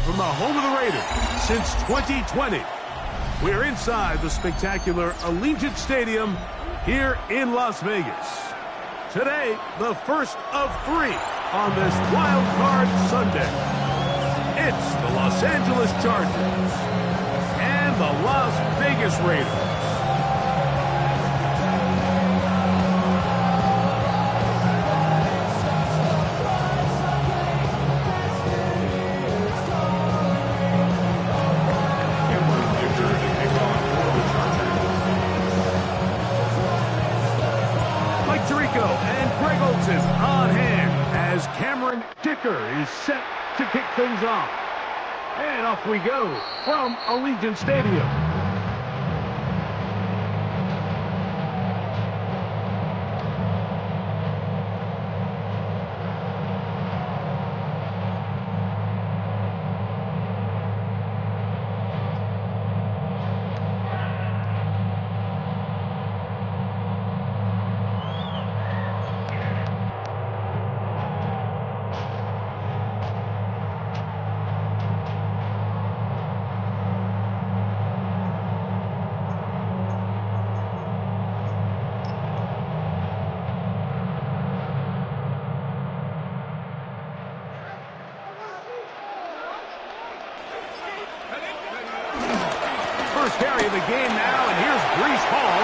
from the home of the Raiders since 2020. We're inside the spectacular Allegiant Stadium here in Las Vegas. Today, the first of 3 on this Wild Card Sunday. It's the Los Angeles Chargers and the Las Vegas Raiders. On hand as Cameron Dicker is set to kick things off. And off we go from Allegiant Stadium. Carry of the game now, and here's Breece Hall.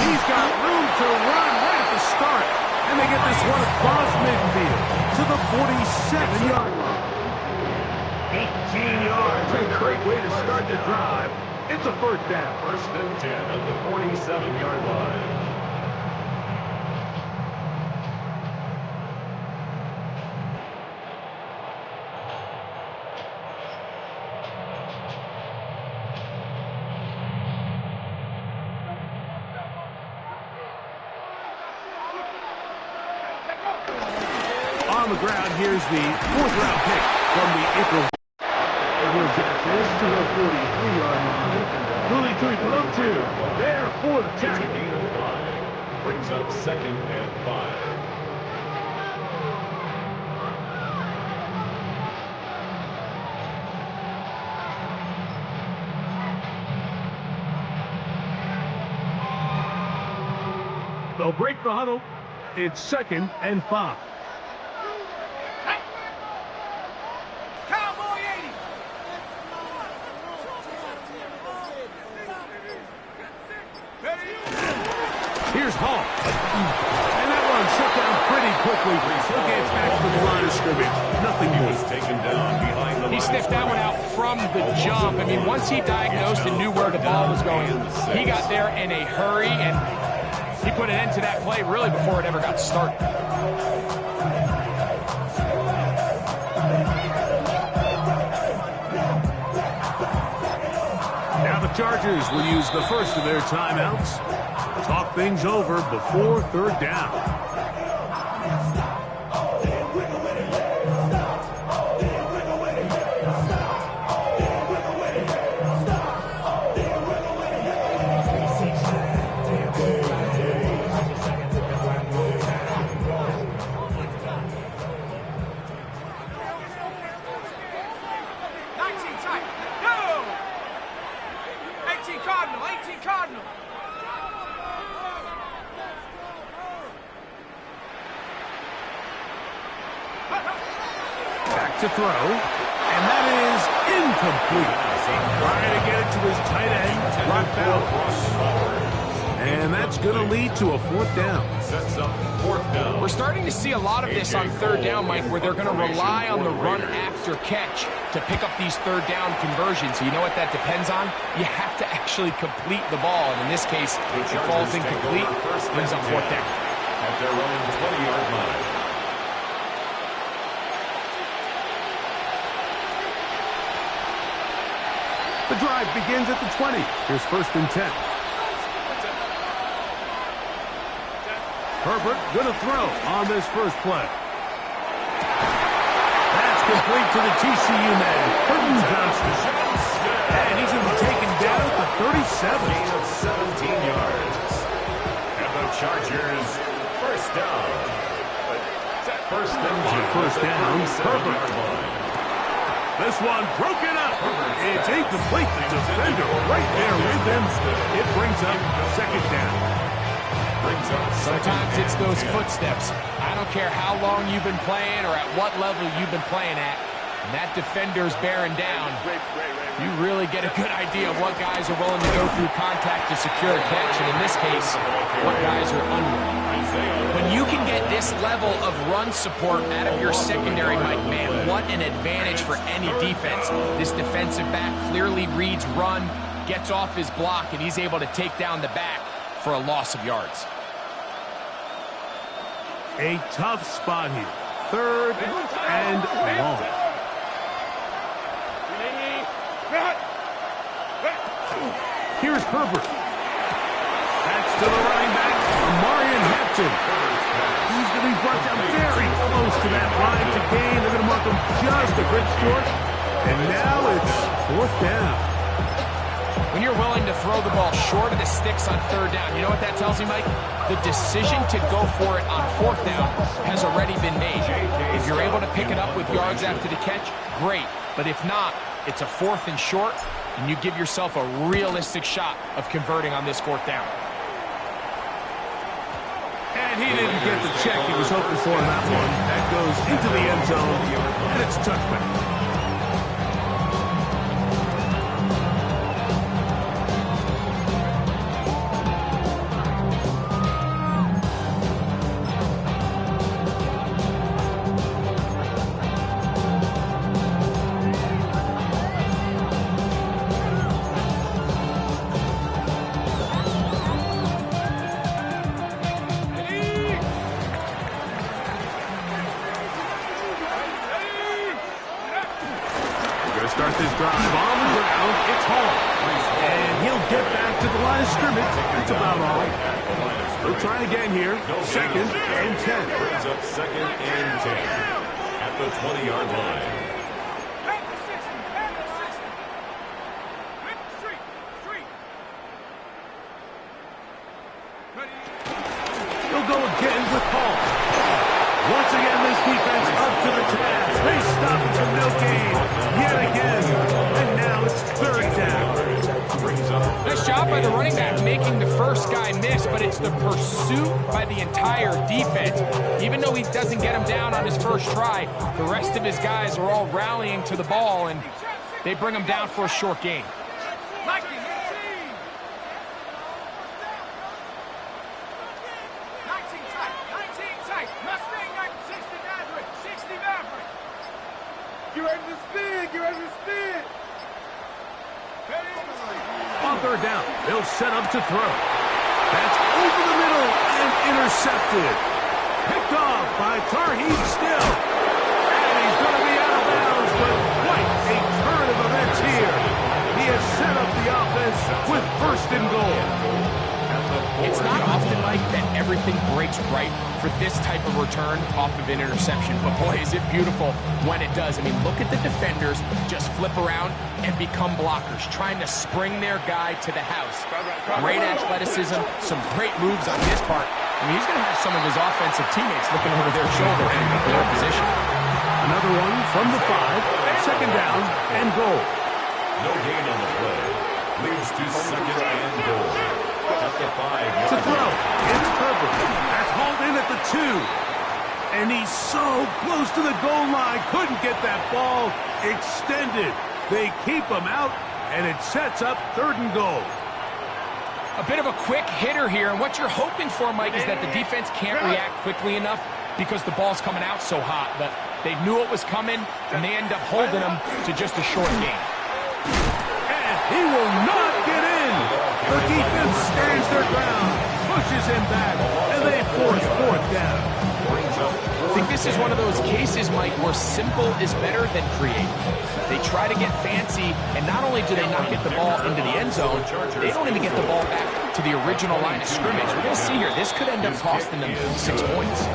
He's got room to run right at the start, and they get this one across midfield to the 47-yard line. 18 yards, a great way to start the drive. It's a first down. First and 10 at the 47-yard line. On the ground, here's the 4th-round pick from the April. He'll get this to the 43-yard line. Fully through 2. There for the tackle. Brings up 2nd and 5. They'll break the huddle. It's 2nd and 5. Here's Hall. And that one shut down pretty quickly. He'll get back to the line of scrimmage. Nothing more. Taken down behind the line. He sniffed that one out from the jump. I mean, once he diagnosed and knew where the ball was going, he got there in a hurry, and he put an end to that play really before it ever got started. Now the Chargers will use the first of their timeouts. Talk things over before 3rd down. Back to throw, and that is incomplete. Trying to get it to his tight end, blocked out. And that's going to lead to a 4th down. Sets up 4th down. We're starting to see a lot of this on 3rd down, Mike, where they're going to rely on the run after catch to pick up these 3rd down conversions. So you know what that depends on? You have to actually complete the ball, and in this case, if it falls incomplete, brings up 4th down. At their own 20-yard line. The drive begins at the 20. Here's 1st and 10. Herbert going to throw on this first play. That's complete to the TCU man, Burton Johnson. And he's going to be taken down at the 37. Gain of 17 yards. And the Chargers first down. But that first down. Herbert. This one broken up. It's incomplete. The defender right there with him. It brings up second down. Sometimes it's those footsteps. I don't care how long you've been playing or at what level you've been playing at. And that defender's bearing down. You really get a good idea of what guys are willing to go through contact to secure a catch. And in this case, what guys are unwilling. When you can get this level of run support out of your secondary, Mike, man, what an advantage for any defense. This defensive back clearly reads run, gets off his block, and he's able to take down the back for a loss of yards. A tough spot here. Third and long. Here's Herbert. That's to the running back, Amarian Hampton. He's going to be brought down very close to that line to gain. They're going to mark him just a bit short. And now it's fourth down. When you're willing to throw the ball short of the sticks on third down, you know what that tells me, Mike? The decision to go for it on fourth down has already been made. If you're able to pick it up with yards after the catch, great. But if not, it's a fourth and short, and you give yourself a realistic shot of converting on this fourth down. And he didn't get the check he was hoping for in that one. That goes into the end zone, and it's touchback. Start this drive on the ground. It's Hall. And he'll get back to the line of scrimmage. That's about all. We'll try again here. Second and 10. Brings up second and 10 at the 20-yard line. He'll go again with Hall. Once again, this defense up to the task. They stop it from no gain. Yet again. And now it's third down. Nice job by the running back making the first guy miss, but it's the pursuit by the entire defense. Even though he doesn't get him down on his first try, the rest of his guys are all rallying to the ball, and they bring him down for a short gain. On third down, they'll set up to throw. That's over the middle and intercepted. Picked off by Tarheed Still. And he's going to be out of bounds, but quite a turn of events here. He has set up the offense with first and goal. It's not often, Mike, that everything breaks right for this type of return off of an interception. But boy, is it beautiful when it does. I mean, look at the defenders just flip around and become blockers, trying to spring their guy to the house. Great athleticism, some great moves on his part. I mean, he's going to have some of his offensive teammates looking over their shoulder for their position. Another one from the 5. Second down and goal. No gain on the play. Leads to second and goal. At the 5-yard to throw. It's Herbert. That's hauled in at the 2. And he's so close to the goal line. Couldn't get that ball extended. They keep him out, and it sets up third and goal. A bit of a quick hitter here, and what you're hoping for, Mike, is that the defense can't react quickly enough because the ball's coming out so hot. But they knew it was coming, and they end up holding him to just a short gain. And he will not get in. The defense stands their ground, pushes him back, and they force fourth down. I think this is one of those cases, Mike, where simple is better than creative. They try to get fancy, and not only do they not get the ball into the end zone, they don't even get the ball back to the original line of scrimmage. We're going to see here, this could end up costing them 6 points.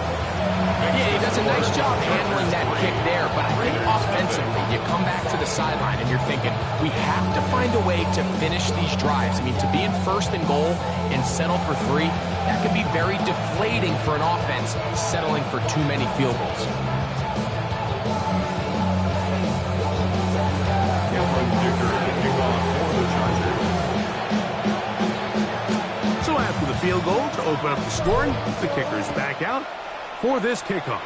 Yeah, he does a nice job handling that kick there, but I think offensively, you come back to the sideline and you're thinking, we have to find a way to finish these drives. I mean, to be in first and goal and settle for 3, that could be very deflating for an offense settling for too many field goals. field goal to open up the scoring. The kicker's back out for this kickoff.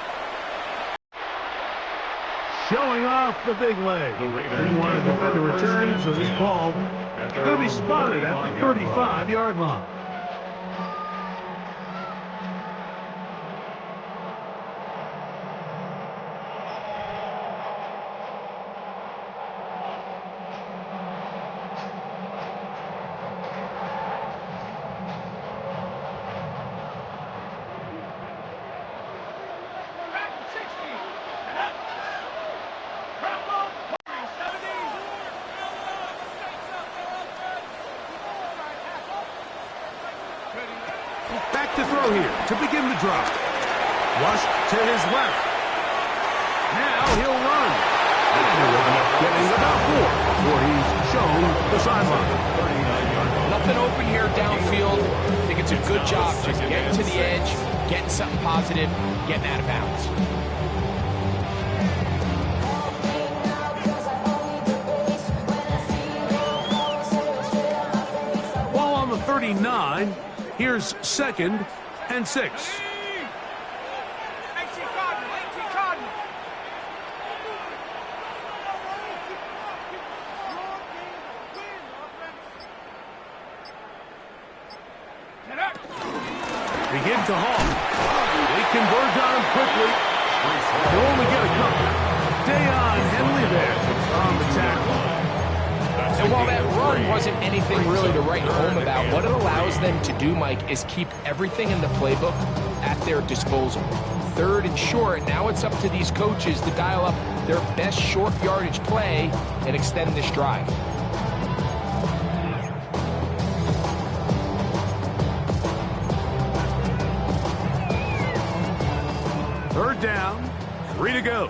Showing off the big leg. Didn't want to defend the return, so this ball is going to be spotted at the 35-yard line. Back to throw here to begin the drive. Rush to his left. Now he'll run. And he'll end up getting about 4 before he's shown the sideline. Nothing open here downfield. I think it's a good job just getting to the edge, getting something positive, getting out of bounds. Ball on the 39. Here's 2nd and 6. Begin to haul. They converge on him quickly. They'll only get a couple. Dayon Henley there on the tackle. And while that run wasn't anything really to write home about, what it allows them to do, Mike, is keep everything in the playbook at their disposal. 3rd and short, now it's up to these coaches to dial up their best short yardage play and extend this drive. Third down, 3 to go.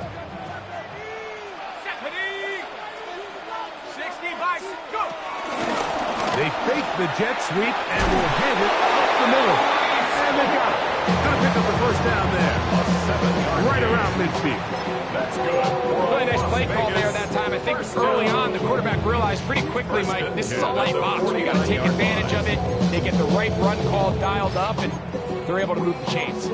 They fake the jet sweep and will hand it up the middle. And they got it. Going to pick up the first down there. Right around midfield. That's good. Really nice play call there that time. I think early on the quarterback realized pretty quickly, Mike, this is a light box. We got to take advantage of it. They get the right run call dialed up, and they're able to move the chains.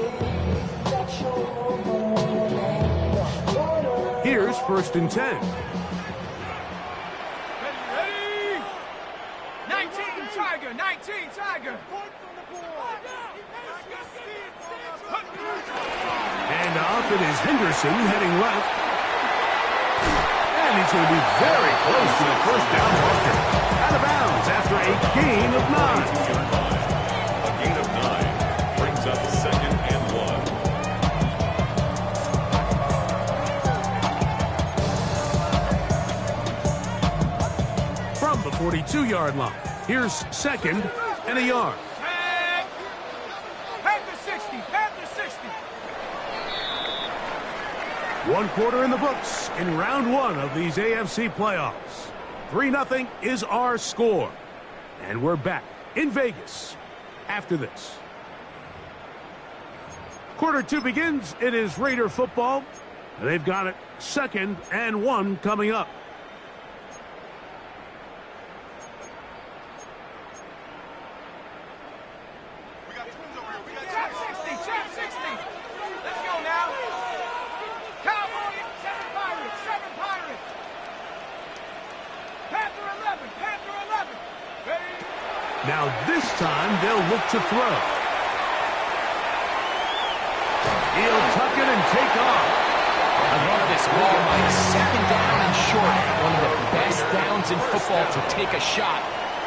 Here's 1st and 10. And off it is Henderson heading left. And he's going to be very close to the first down marker. Out of bounds after a gain of 9. A gain of 9 brings up 2nd and 1. From the 42-yard line, here's 2nd and a yard. One quarter in the books in round 1 of these AFC playoffs. 3-0 is our score. And we're back in Vegas after this. Quarter 2 begins. It is Raider football. They've got it 2nd and 1 coming up. Now this time they'll look to throw. He'll tuck it and take off. I love this ball, Mike. 2nd down and short. One of the best downs in football to take a shot.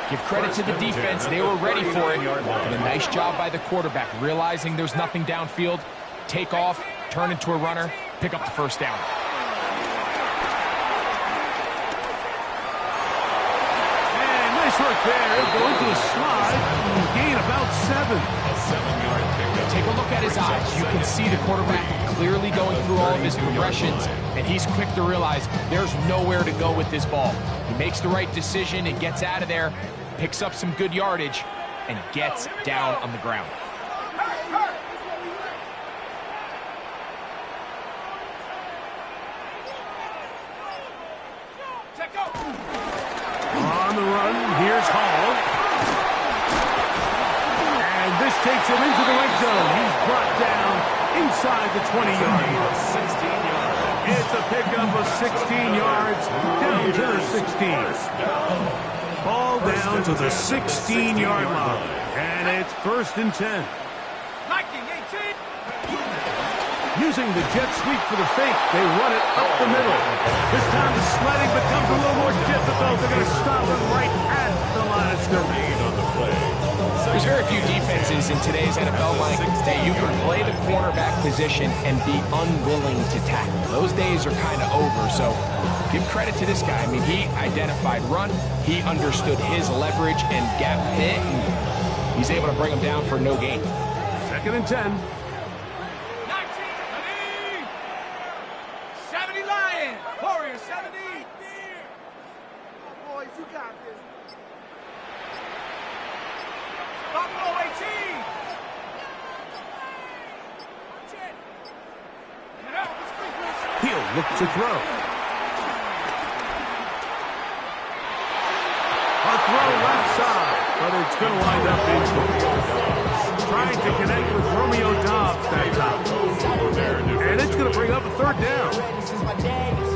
Give credit to the defense. They were ready for it. And a nice job by the quarterback, realizing there's nothing downfield. Take off, turn into a runner, pick up the first down. Nice work there, going to a slide, gain about 7. A 7-yard pickup. Take a look at his eyes. You can see the quarterback clearly going through all of his progressions, and he's quick to realize there's nowhere to go with this ball. He makes the right decision and gets out of there, picks up some good yardage, and gets down on the ground. On the run, here's Hall. And this takes him into the red zone. He's brought down inside the 20-yard line. 16 yards. It's a pickup of 16 yards down to the 16. Ball down to the 16-yard line. And it's 1st and 10. Using the jet sweep for the fake, they run it up the middle. This time the sledding becomes a little more difficult. They're going to stop it right at the line of scrimmage. On the play. There's very few defenses in today's NFL, Mike, that you can play the cornerback position and be unwilling to tackle. Those days are kind of over, so give credit to this guy. I mean, he identified run, he understood his leverage and gap hit, and he's able to bring him down for no gain. 2nd and 10. He'll look to throw. A throw left side, but it's going to wind up incomplete. Trying to connect with Romeo Doubs that time. And it's going to bring up a 3rd down.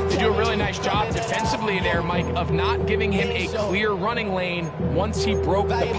They do a really nice job defensively there, Mike, of not giving him a clear running lane once he broke the pocket.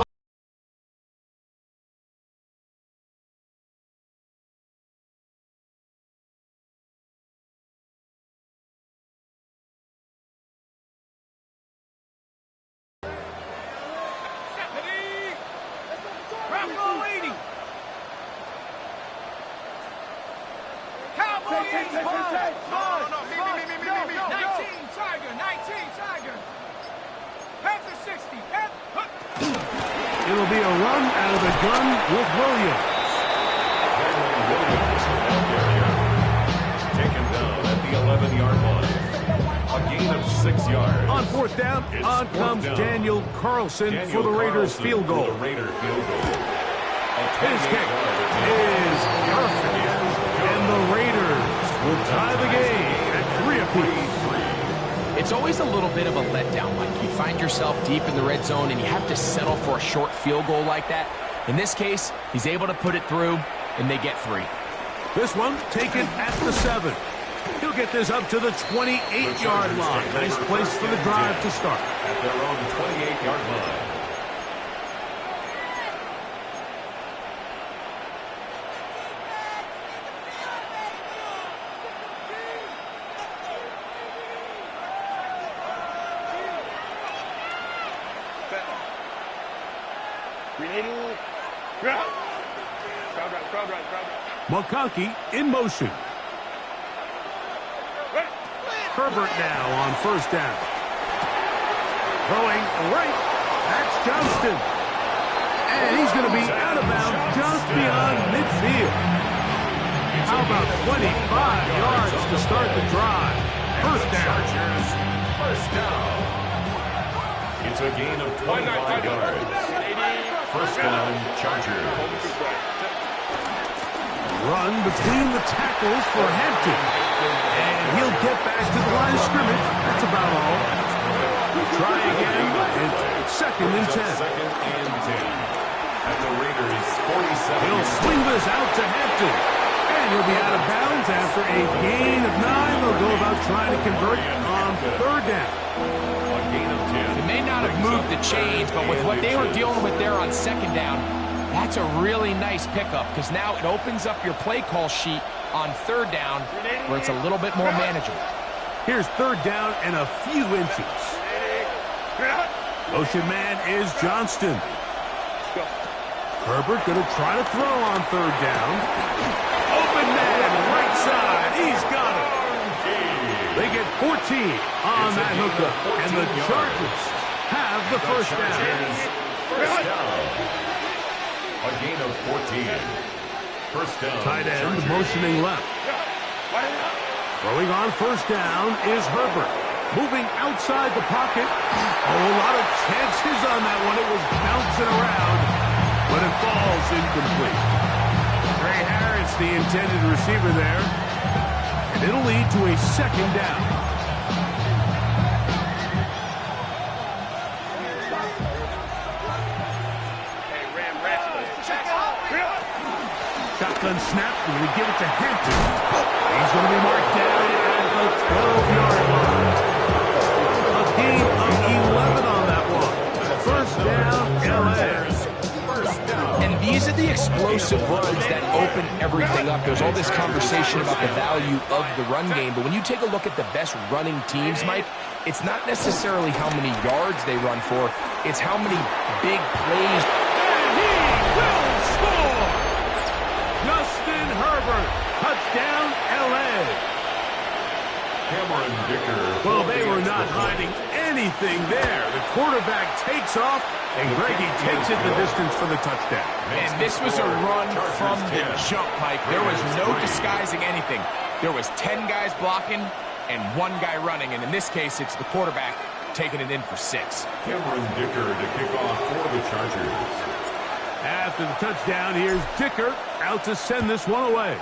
It'll be a run out of the gun with Williams. Taken down at the 11-yard line. A gain of 6 yards. On 4th down, on comes Daniel Carlson for the Raiders field goal. His kick is perfect. And the Raiders will tie the game at 3 apiece. It's always a little bit of a letdown, Mike. You find yourself deep in the red zone and you have to settle for a short field goal like that. In this case, he's able to put it through, and they get 3. This one taken at the 7. He'll get this up to the 28-yard line. Nice place for the drive to start. At their own 28-yard line. McConkey in motion. Herbert now on 1st down. Throwing right. That's Johnston. And he's going to be out of bounds just beyond midfield. How about 25 yards to start the drive? 1st down. First down. It's a gain of 25 yards. 1st down, Chargers. Run between the tackles for Hampton. And he'll get back to the line of scrimmage. That's about all. Try again. It's 2nd and 10. 2nd and 10. At the Raiders' 47. He'll swing this out to Hampton. And he'll be out of bounds after a gain of 9. They'll go about trying to convert on 3rd down. A gain of 10. They may not have moved the chains, but with what they were dealing with there on 2nd down, that's a really nice pickup because now it opens up your play call sheet on 3rd down where it's a little bit more manageable. Here's 3rd down and a few inches. Motion man is Johnston. Herbert going to try to throw on 3rd down. Open man, right side. He's got it. They get 14 on that hookup. And the Chargers have the 1st down. First down. A gain of 14. 1st down. Tight end Chargers. motioning left. Throwing on 1st down is Herbert. Moving outside the pocket. Oh, a lot of chances on that one. It was bouncing around, but it falls incomplete. Trey Harris, the intended receiver there. And it'll lead to a 2nd down. shotgun snap. We're going to give it to Hampton. He's going to be marked down at the 12-yard line. A gain of 11 on that one. First down, LA. And these are the explosive runs that open everything up. There's all this conversation about the value of the run game, but when you take a look at the best running teams, Mike, it's not necessarily how many yards they run for, it's how many big plays. And he will score! Justin Herbert, touchdown, LA. Cameron Dicker. Well, they were not hiding anything there. The quarterback takes off, and Greggy takes it the distance for the touchdown. And this was a run from the jump, Mike. There was no disguising anything. There was 10 guys blocking and 1 guy running, and in this case, it's the quarterback taking it in for 6. Cameron Dicker to kick off for the Chargers. After the touchdown, here's Dicker out to send this one away.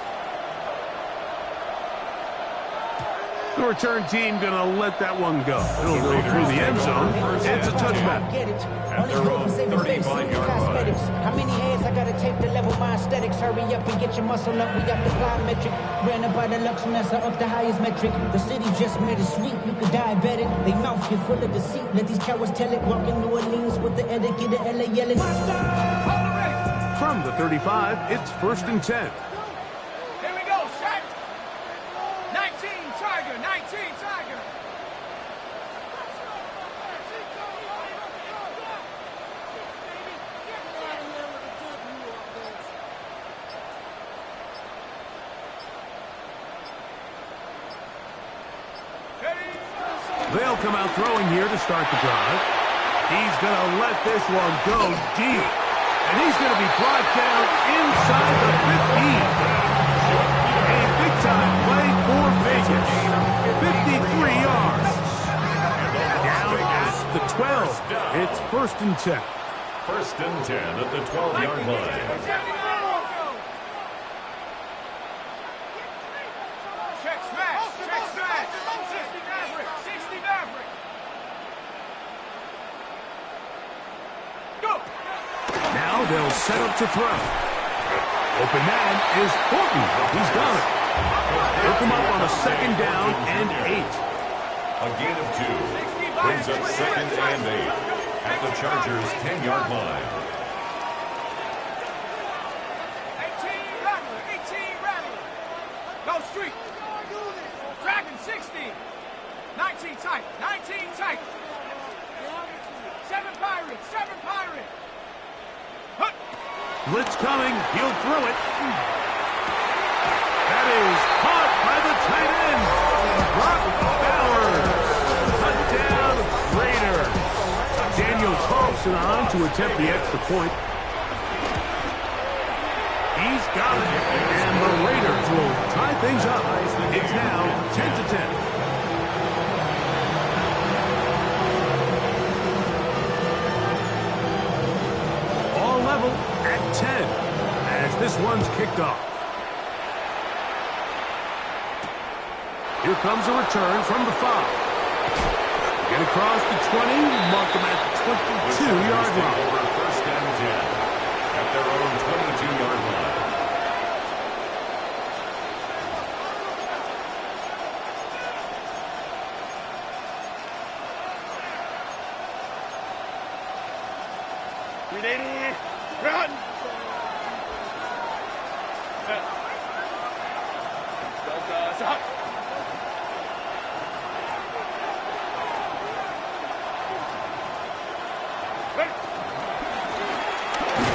The return team going to let that one go. It'll go through the end zone. It's a touchback. At their own 35-yard line. How many hands I gotta take to level my aesthetics? Hurry up and get your muscle up. We got the plyometric. Ran up by the luxuriness up the highest metric. The city just made it sweet. You could diabetic. They mouth get full of deceit. Let these cowards tell it. Walk in New Orleans with the etiquette of LA yelling. From the 35, it's 1st and 10. Here we go, set. 19 Tiger, 19 Tiger. They'll come out throwing here to start the drive. He's going to let this one go deep. And he's going to be brought down inside the 15. A big-time play for Vegas. 53 yards. Down at the 12. It's 1st and 10. 1st and 10 at the 12-yard line. Check smash, 60 Maverick, 60 Maverick. Go. Now they'll set up to throw. Open man is Horton. He's got it. They'll come up on a 2nd down and 8. A gain of 2. Brings up 2nd and 8 at the Chargers' 10-yard line. 18 Rattler, 18 Rattler. Go street. Dragon 60. 19 tight, 19 tight. 7 Pirates, 7 Pirates. Blitz coming. He'll throw it. That is caught by the tight end. Brock Bowers. Touchdown, Raiders. Daniel Carlson on to attempt the extra point. He's got it. And the Raiders will tie things up. It's now 10-10. At 10 as this one's kicked off. Here comes a return from the 5. Get across the 20, mark them at the 22-yard line. Over 1st and 10 at their own 22-yard line. Ready, run.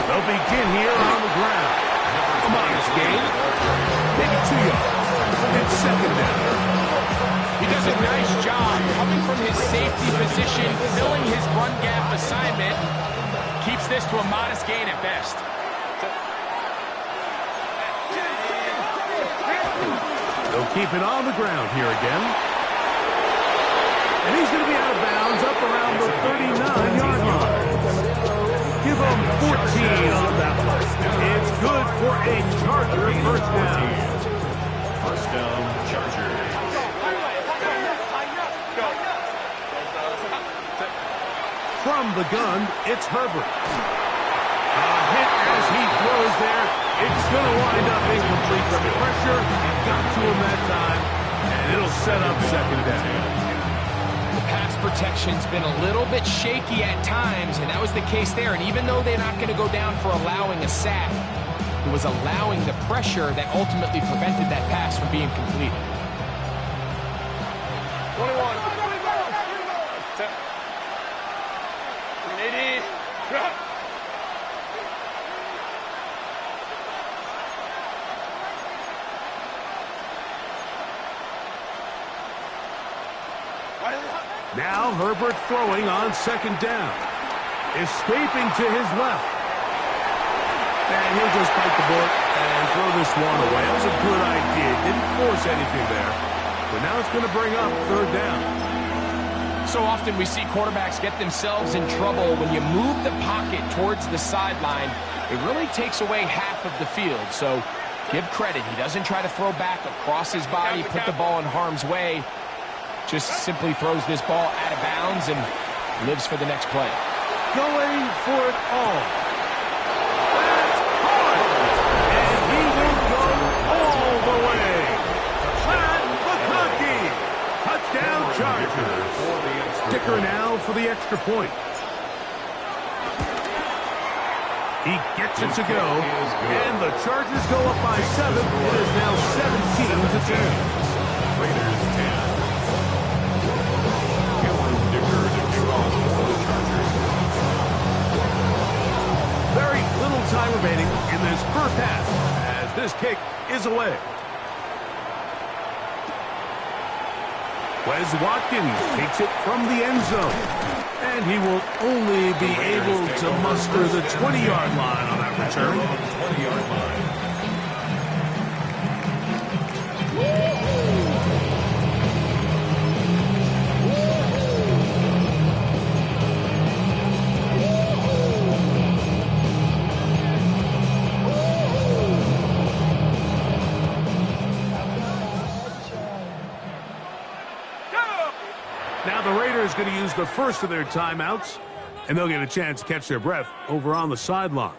They'll begin here on the ground. A modest gain. Maybe 2 yards. It's 2nd down. He does a nice job coming from his safety position, filling his run gap assignment. Keeps this to a modest gain at best. They'll keep it on the ground here again. And he's going to be out of bounds up around the 39-yard line. Give him 14 on that one. It's good for a Charger 1st down. 1st down, Chargers. From the gun, it's Herbert. Hit as he throws there. It's going to wind up incomplete. The pressure got to him that time, and it'll set up second down. The pass protection's been a little bit shaky at times, and that was the case there. And even though they're not going to go down for allowing a sack, it was allowing the pressure that ultimately prevented that pass from being completed. 21. 380. Now Herbert throwing on second down. Escaping to his left. And he'll just bite the bullet and throw this one away. That was a good idea. Didn't force anything there. But now it's going to bring up third down. So often we see quarterbacks get themselves in trouble when you move the pocket towards the sideline. It really takes away half of the field. So give credit. He doesn't try to throw back across his body, put the ball in harm's way. Just simply throws this ball out of bounds and lives for the next play. Going for it all. That's hard. And he will go all the way. Pat McConkey. Touchdown Chargers. Sticker now for the extra point. He gets it to go. And the Chargers go up by 7. It is now 17-10. Raiders 10. Very little time remaining in this first half as this kick is away. Wes Watkins takes it from the end zone. And he will only be able to muster the 20-yard line on that return. 20-yard line. Now the Raiders going to use the first of their timeouts, and they'll get a chance to catch their breath over on the sideline.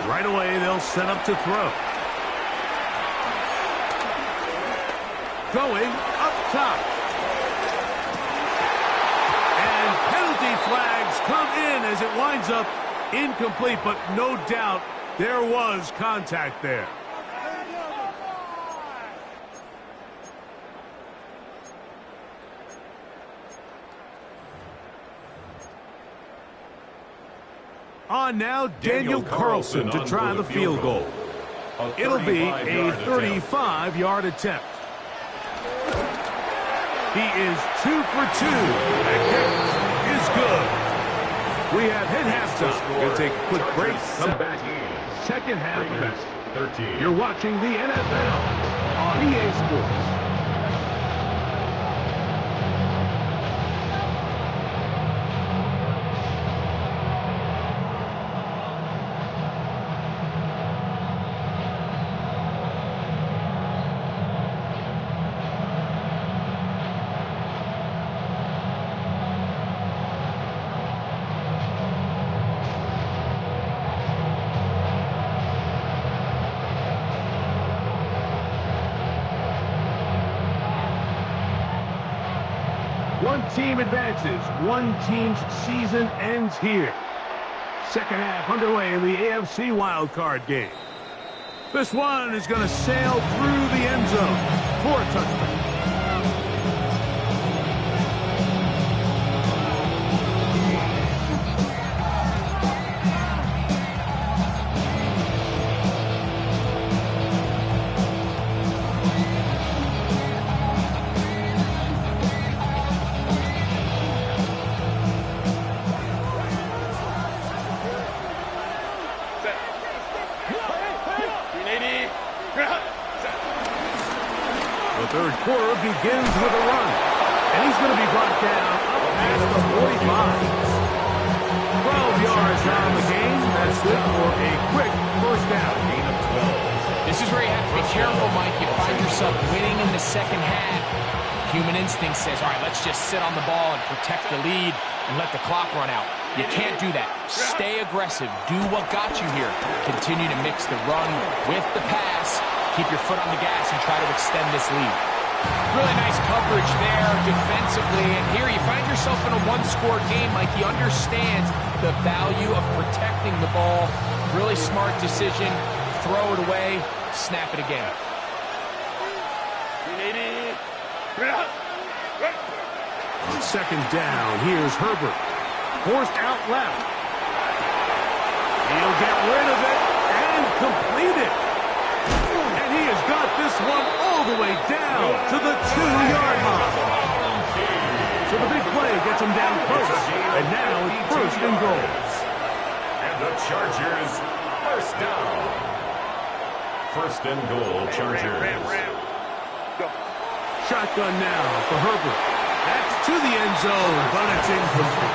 Right away, they'll set up to throw. Going up top. And penalty flags come in as it winds up incomplete, but no doubt there was contact there. On now, Daniel Carlson to try the field goal. It'll be a 35-yard attempt. He is 2 for 2. That kick is good. We have hit halftime. We'll take a quick break. Come back. Second half of it. You're watching the NFL on EA Sports. One team advances. One team's season ends here. Second half underway in the AFC wildcard game. This one is going to sail through the end zone for a touchdown. Third quarter begins with a run. And he's going to be brought down up past the 45. 12 yards on the game. That's good for a quick first down. Gain of 12. This is where you have to be careful, Mike. You find yourself winning in the second half. Human instinct says, all right, let's just sit on the ball and protect the lead and let the clock run out. You can't do that. Stay aggressive. Do what got you here. Continue to mix the run with the pass. Keep your foot on the gas and try to extend this lead. Really nice coverage there defensively. And here you find yourself in a one-score game. Mike, he understands the value of protecting the ball. Really smart decision. Throw it away. Snap it again. Second down. Here's Herbert. Forced out left. He'll get rid of it and complete it. And he has got this one all the way down to the 2-yard line. So the big play gets him down close. And now it's first and goal. And the Chargers first down. First and goal, Chargers. Shotgun now for Herbert. That's to the end zone, but it's incomplete.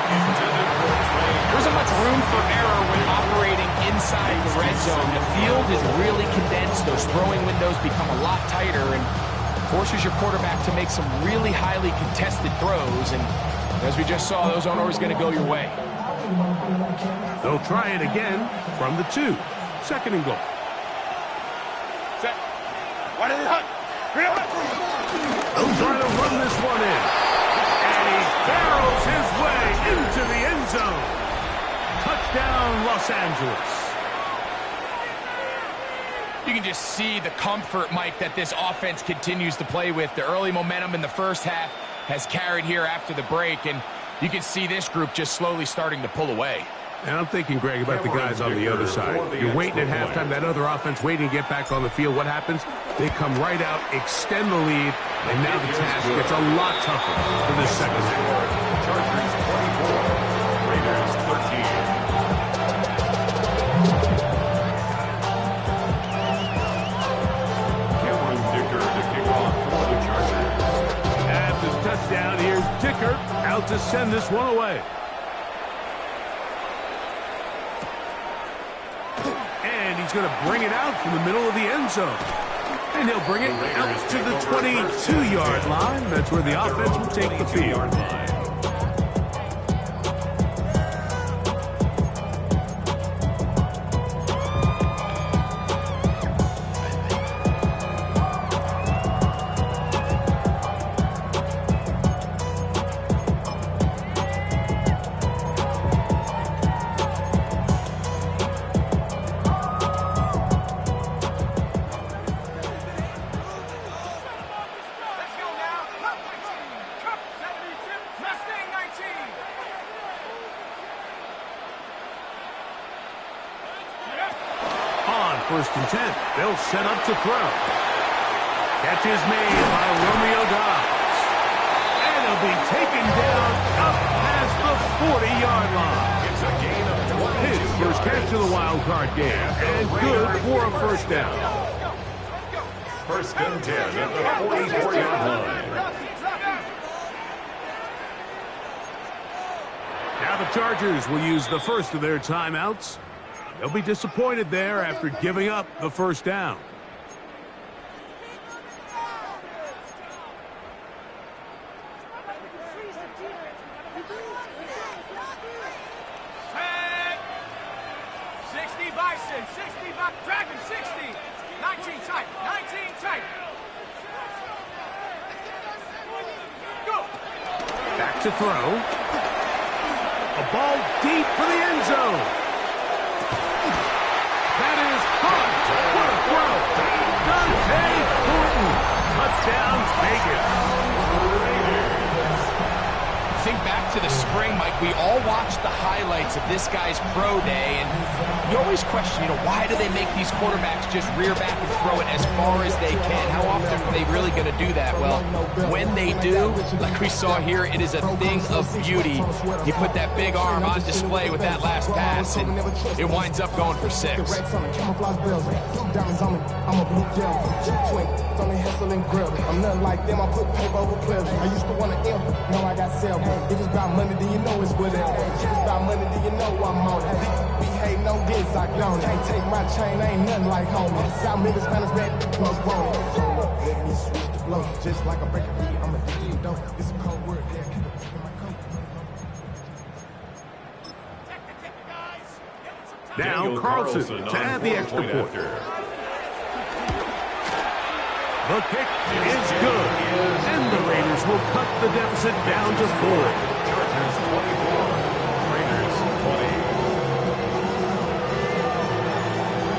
There isn't much room for error when operating inside the red zone. The field is really condensed. Those throwing windows become a lot tighter and forces your quarterback to make some really highly contested throws. And as we just saw, those aren't always going to go your way. They'll try it again from the 2. Second and goal. Set. What is it? They'll try to run this one in. And he barrels his way into the end zone. Touchdown, Los Angeles. You can just see the comfort, Mike, that this offense continues to play with. The early momentum in the first half has carried here after the break, and you can see this group just slowly starting to pull away. And I'm thinking, Greg, about the guys on the other side. You're waiting at halftime, that other offense waiting to get back on the field. What happens? They come right out, extend the lead, and now the task gets a lot tougher for this second half. Chargers 24, Raiders 13. After the touchdown, here's Dicker out to send this one away. And he's going to bring it out from the middle of the end zone. And he'll bring it out to the 22-yard line. That's where the offense will take the field. First and 10. They'll set up to throw. Catch is made by Romeo Dobbs. And he'll be taken down up past the 40-yard line. It's a gain of 20. His first catch of the wild card game. And good for a first down. First and 10 at the 44-yard line. Now the Chargers will use the first of their timeouts. They'll be disappointed there after giving up the first down. Set. 60 Bison, 60 Dragon, 60. 19 tight, 19 tight. Go. Back to throw. A ball deep for the end zone. That is caught. What a throw. Dante Thornton. Touchdown, Vegas. Think back to to the spring, Mike, we all watched the highlights of this guy's pro day, and you always question, why do they make these quarterbacks just rear back and throw it as far as they can? How often are they really going to do that? Well, when they do, like we saw here, it is a thing of beauty. He put that big arm on display with that last pass, and it winds up going for 6. I'm nothing like them, I put paper over pleasure. I used to want to M, now I got 7. If it's about money, then you know it's whatever. If it's about money, then you know I'm on it. Behave no this, I don't. Can't take my chain, ain't nothing like homie. South Memphis, Spanish red, most wanted. Let me switch the flow, just like a breaker. I'm a DJ, though. It's a cold word, yeah. Keep it in my coat. Now Carlson to add the extra point. The kick is good, and the Raiders will cut the deficit down to 4. Chargers 24, Raiders 20.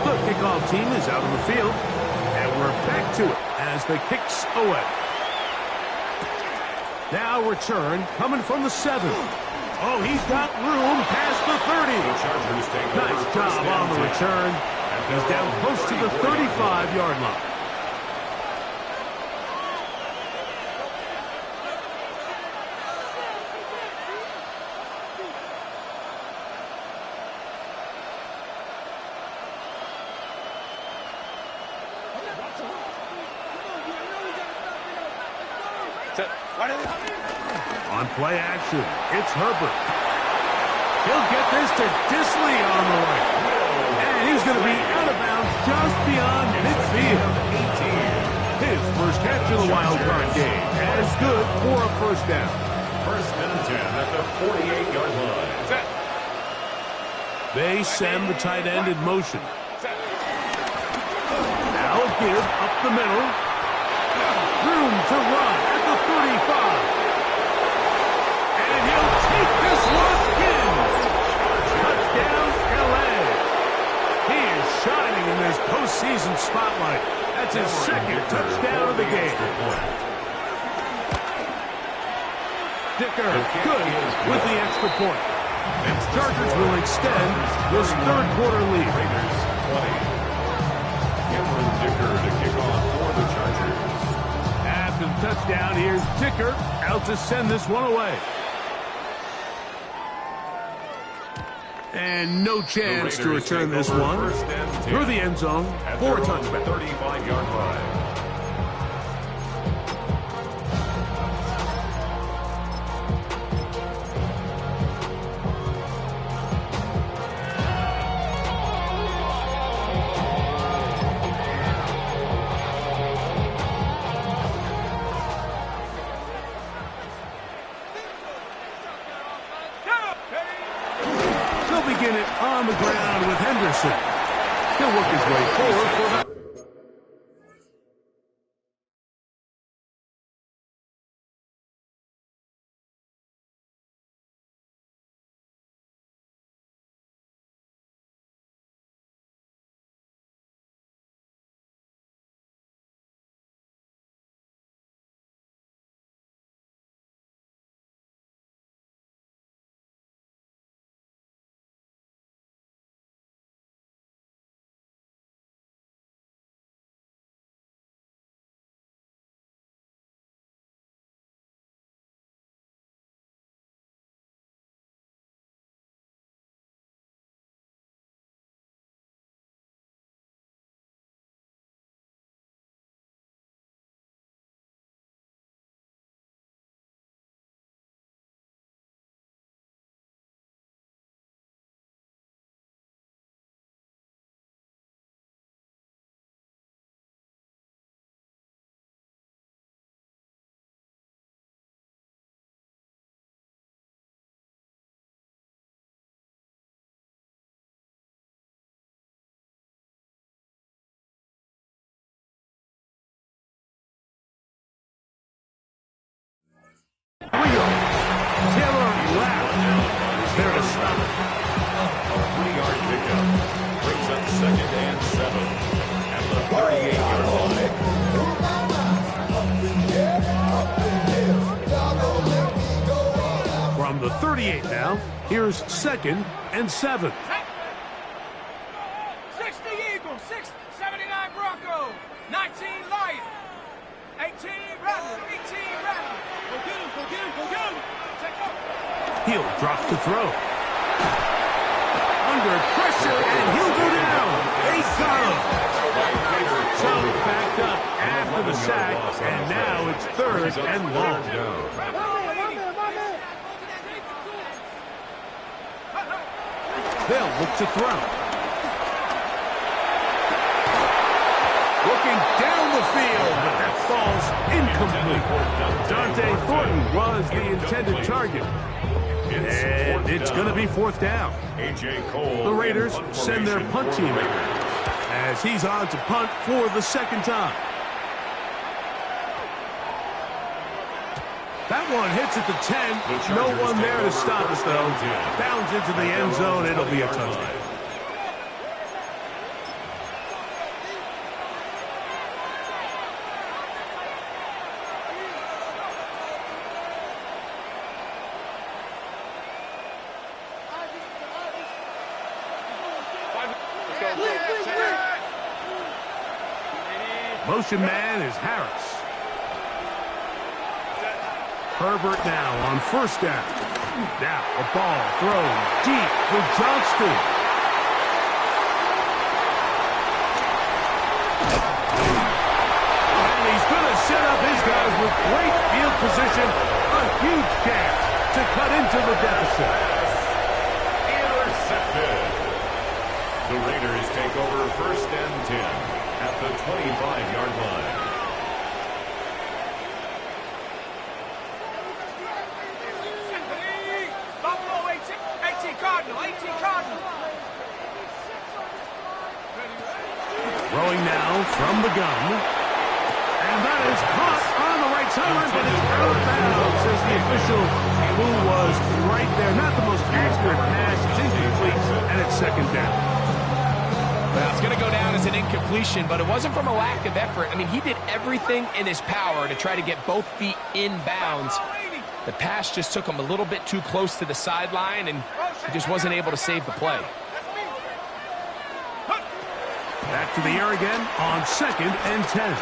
The kickoff team is out on the field, and we're back to it as the kick's away. Now return coming from the 7. Oh, he's got room past the 30. The Chargers take over Nice job on the return. He's down close to the 35-yard line. On play action, it's Herbert. He'll get this to Disley on the right. And he's going to be out of bounds just beyond midfield. His first catch of the wild card game. And it's good for a first down. First and 10 at the 48-yard line. They send the tight end in motion. Now give up the middle. Room to run at the 35. And he'll take this one in. Touchdown, LA. He is shining in this postseason spotlight. That's his second touchdown of the game. Dicker, good with the extra point. And Chargers will extend this third-quarter lead. Raiders 20. Cameron Dicker to kick off for the Chargers. After the touchdown, here's Dicker out to send this one away. And no chance to return this one through the end zone for a touchback. 35-yard line. Begin it on the ground with Henderson. He'll work his way forward for the The 38 now. Here's 2nd and 7. 60 Eagles, 79 Bronco, 19 Lion, 18 Rattler, 18 Rattler. Go get him, go get him, go get him. Take off. He'll drop to throw. Under pressure, and he'll go down. They got him. So backed up after the sack, and now it's 3rd and long. They'll look to throw. Looking down the field, but that falls incomplete. Dante Thornton was the intended target. And it's going to be 4th down. The Raiders send their punt team out as he's on to punt for the 2nd time. That one hits at the 10. No one there to stop us, though. Bounds into the end zone. It'll be a touchdown. Motion man is Harris. Herbert now on 1st down. Now a ball thrown deep for Johnston. And he's going to set up his guys with great field position. A huge chance to cut into the deficit. Intercepted. The Raiders take over 1st and 10 at the 25-yard line. Buffalo 18 Cardinal, 18 Cardinal. Throwing now from the gun. And that is caught on the right sideline, but it's out of bounds, says the official, who was right there. Not the most accurate pass. It's incomplete, and it's 2nd down. Well, it's going to go down as an incompletion, but it wasn't from a lack of effort. I mean, he did everything in his power to try to get both feet in bounds. The pass just took him a little bit too close to the sideline, and he just wasn't able to save the play. Back to the air again on 2nd and 10.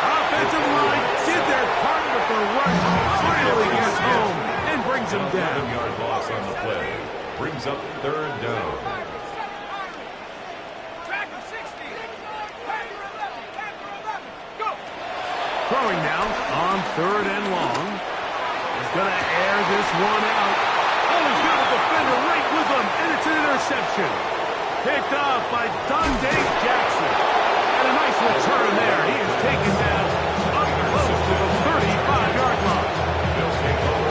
Offensive line did their part, but the rush finally gets home and brings him down. 11-yard loss on the play. Brings up 3rd down. Throwing now on 3rd and long. He's going to air this one out. Oh, he's got a defender right with him, and it's an interception. Picked off by Dundee Jackson. And a nice return there. He is taken down up close to the 35-yard line.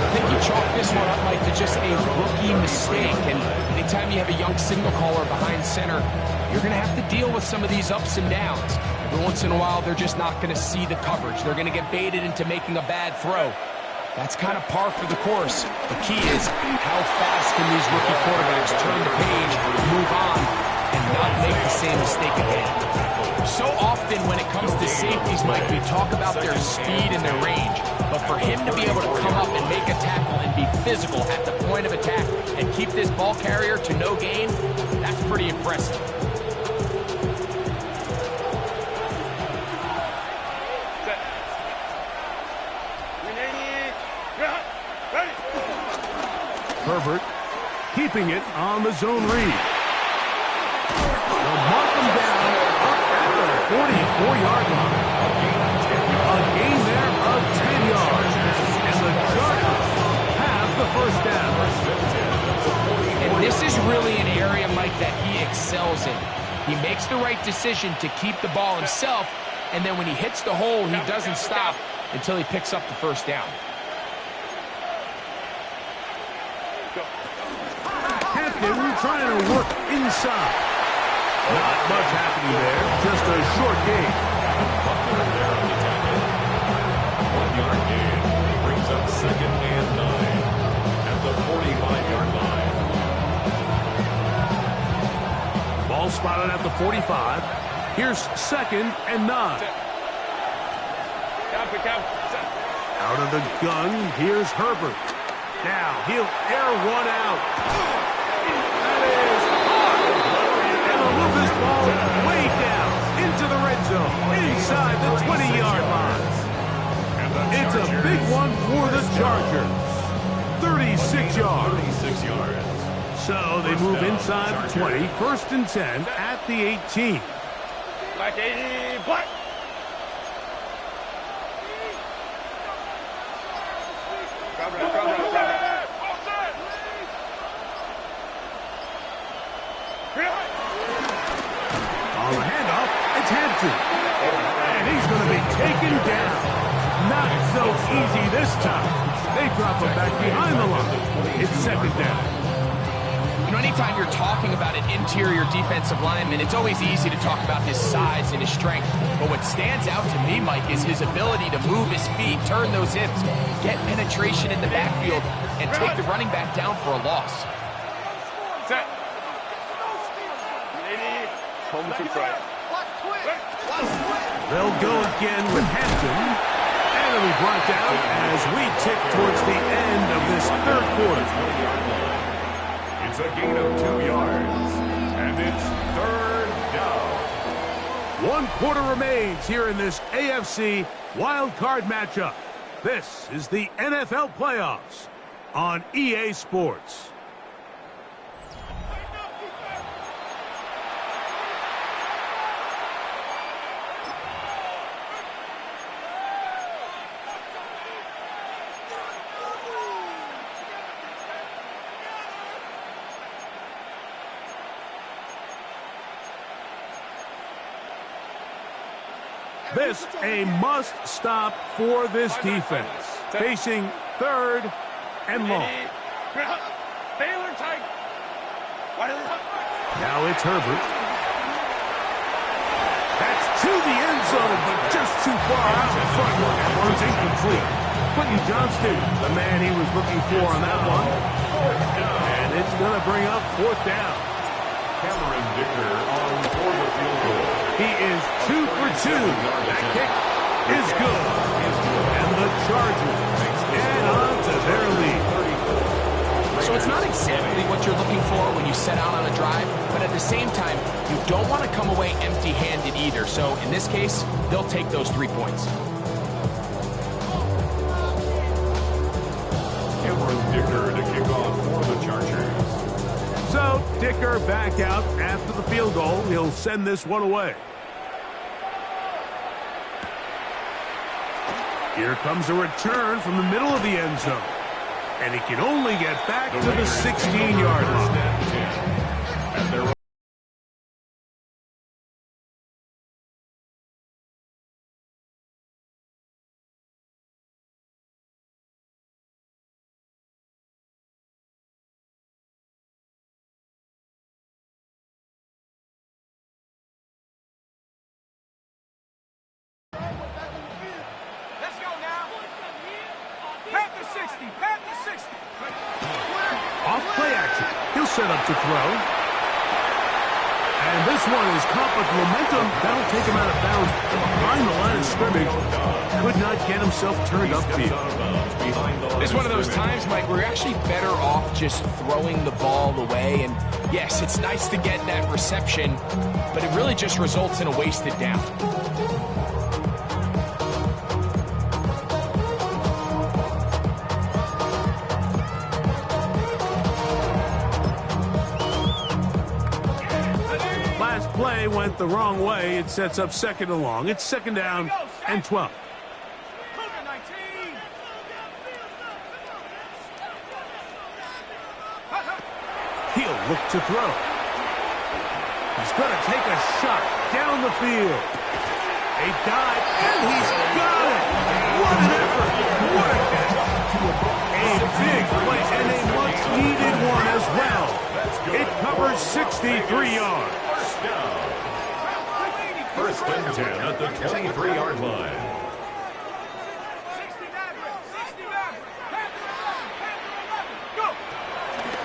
I think he chalked this one up, Mike, to just a rookie mistake. And anytime you have a young signal caller behind center, you're going to have to deal with some of these ups and downs. Every once in a while, they're just not going to see the coverage. They're going to get baited into making a bad throw. That's kind of par for the course. The key is how fast can these rookie quarterbacks turn the page, move on, and not make the same mistake again. So often when it comes to safeties, Mike, we talk about their speed and their range. But for him to be able to come up and make a tackle and be physical at the point of attack and keep this ball carrier to no gain, that's pretty impressive. Herbert keeping it on the zone read. They'll mark him down up at the 44-yard line. A gain there of 10 yards. And the Chargers have the 1st down. And this is really an area, Mike, that he excels in. He makes the right decision to keep the ball himself, and then when he hits the hole, he doesn't stop until he picks up the 1st down. Trying to work inside. Not much happening there. Just a short gain. 1-yard gain. Brings up 2nd and 9 at the 45-yard line. Ball spotted at the 45. Here's 2nd and 9. Out of the gun, here's Herbert. Now he'll air one out. That is hard. And the Lucas ball way down into the red zone, inside the 20-yard line. It's a big one for the Chargers. 36 yards. 36 yards. So they move inside the 20, 1st and 10 at the 18. Black 80, black. On the handoff, it's Hampton. And he's going to be taken down. Not so easy this time. They drop him back behind the line. It's 2nd down. You know, anytime you're talking about an interior defensive lineman, it's always easy to talk about his size and his strength. But what stands out to me, Mike, is his ability to move his feet, turn those hips, get penetration in the backfield, and take the running back down for a loss. Set. Home to right. They'll go again with Hampton. And it'll be brought down as we tick towards the end of this 3rd quarter. It's a gain of 2 yards. And it's 3rd down. 1 quarter remains here in this AFC wild card matchup. This is the NFL playoffs on EA Sports. This a must-stop for this defense. Facing 3rd and long. Baylor tight. Now it's Herbert. That's to the end zone, but just too far out in front. That one's incomplete. Quentin Johnston, the man he was looking for on that one. And it's going to bring up 4th down. Cameron Dicker on for the field goal. He is 2 for 2. That kick is good. And the Chargers add on to their lead. So it's not exactly what you're looking for when you set out on a drive, but at the same time, you don't want to come away empty-handed either. So in this case, they'll take those 3 points. Cameron Dicker to kick off for the Chargers. So Dicker back out after the field goal. He'll send this one away. Here comes a return from the middle of the end zone. And he can only get back to the 16-yard line. Let's go now. Pat the 60. Pat the 60. Off play action. He'll set up to throw. And this one is caught with momentum. That'll take him out of bounds behind the line of scrimmage. Could not get himself turned upfield. It's one of those times, Mike, where you're actually better off just throwing the ball away. And yes, it's nice to get that reception, but it really just results in a wasted down. Play went the wrong way. It sets up 2nd and long. It's 2nd down and 12. He'll look to throw. He's going to take a shot down the field. A dive, and he's got it. What an effort. What a catch. A big play and a much-needed one as well. It covers 63 yards. First and 10 at the 23-yard line.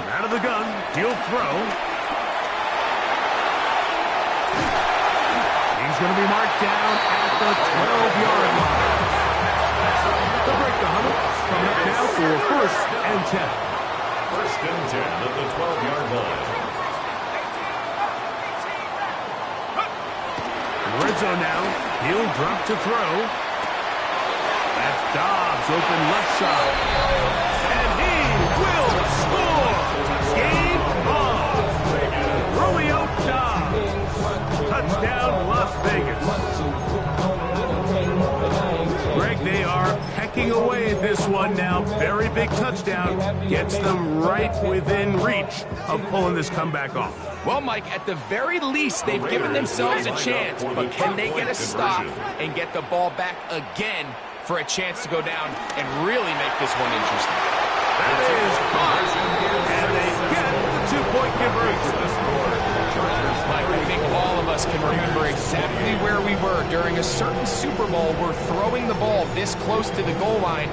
Out of the gun, he'll throw. He's going to be marked down at the 12-yard line. They'll break the huddle. Coming up now for 1st and 10. 1st and 10 at the 12-yard line. Red zone now. He'll drop to throw. That's Dobbs open left side. And he will score. Game on. Romeo Dobbs. Touchdown, Las Vegas. Greg, they are pecking away at this one now. Very big touchdown. Gets them right within reach of pulling this comeback off. Well, Mike, at the very least, they've given themselves a chance, but can they get a stop and get the ball back again for a chance to go down and really make this one interesting? That is caught, and they get the 2-point conversion. Mike, I think all of us can remember exactly where we were during a certain Super Bowl where throwing the ball this close to the goal line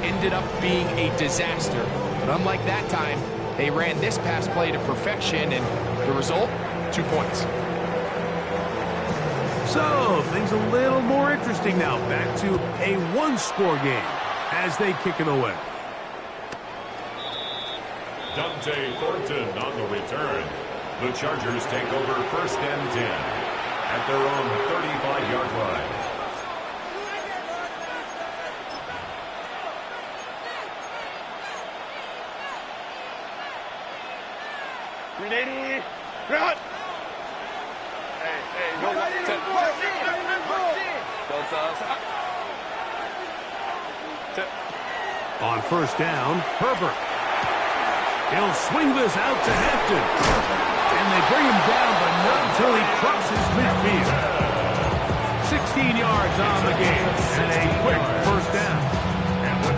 ended up being a disaster. But unlike that time, they ran this pass play to perfection, and the result, 2 points. So, things a little more interesting now. Back to a one-score game as they kick it away. Dante Thornton on the return. The Chargers take over 1st and 10 at their own 35-yard line. Ready, run! Hey, go. On 1st down, Herbert. He'll swing this out to Hampton. And they bring him down, but not until he crosses midfield. 16 yards on the game, and a quick 1st down.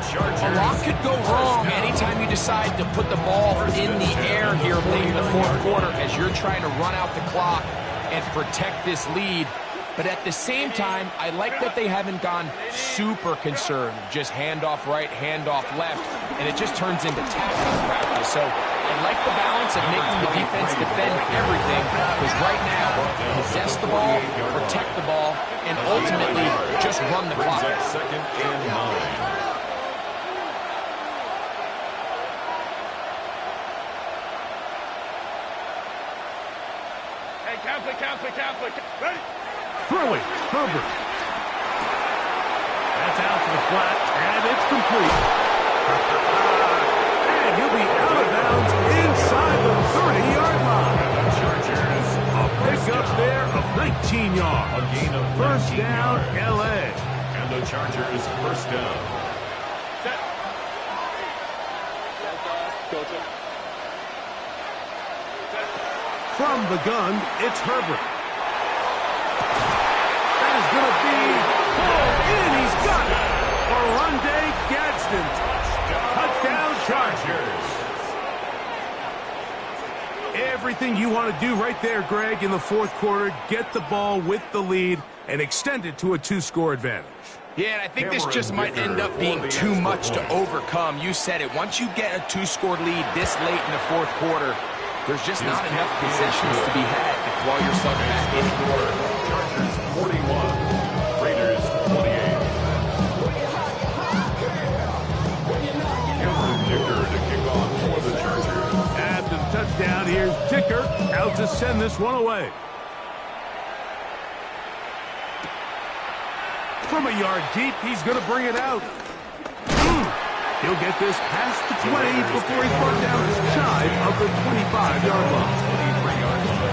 A lot could go wrong anytime you decide to put the ball in the air here late in the 4th quarter as you're trying to run out the clock and protect this lead. But at the same time, I like that they haven't gone super conservative. Just handoff right, handoff left, and it just turns into tackling practice. So I like the balance of making the defense defend everything, because right now, possess the ball, protect the ball, and ultimately just run the clock. 2nd and 9. Catholic. Ready? Throwing, Herbert. That's out to the flat, and it's complete. And he'll be out of bounds inside the 30-yard line. The Chargers. A pickup there of 19 yards. A gain of 1st down, LA. And the Chargers 1st down. Set. From the gun, it's Herbert. That is going to be pulled in. He's got it. Orlando Gadsden. Touchdown, Chargers. Everything you want to do right there, Greg, in the 4th quarter. Get the ball with the lead and extend it to a 2-score advantage. Yeah, and I think this just might end up being too much to overcome. You said it. Once you get a 2-score lead this late in the 4th quarter, there's just not enough possessions to be had to claw yourself back in. Chargers 41, Raiders 28. Cameron Dicker to kick off for the Chargers. After the touchdown, here's Dicker out to send this one away. From a yard deep, he's going to bring it out. He'll get this past the 20 before he's brought down shy of the 25-yard line. 23-yard line.